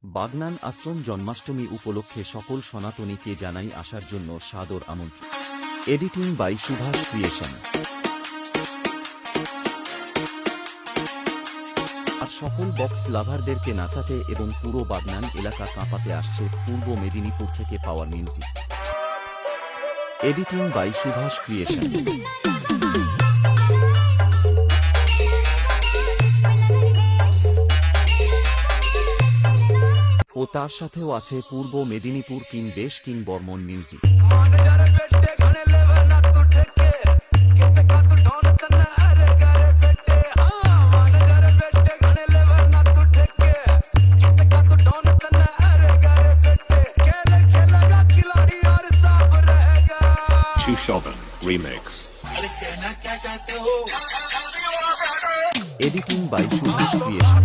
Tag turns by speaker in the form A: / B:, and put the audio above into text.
A: বাগনান আশ্রম জন্মাষ্টমী উপলক্ষে সকল সনাতনীকে জানাই আসার জন্য সাদর আমন্ত্রণ। Editing by Subhash creation. আর সকল বক্স লাভারদেরকে নাচাতে এবং পুরো বাগনান এলাকা কাঁপাতে আসছে পূর্ব মেদিনীপুর থেকে power music. Editing by Subhash creation. ও তার সাথেও আছে পূর্ব মেদিনীপুর বেশ Barman music.
B: Remix.
A: Editing by Subhash creation.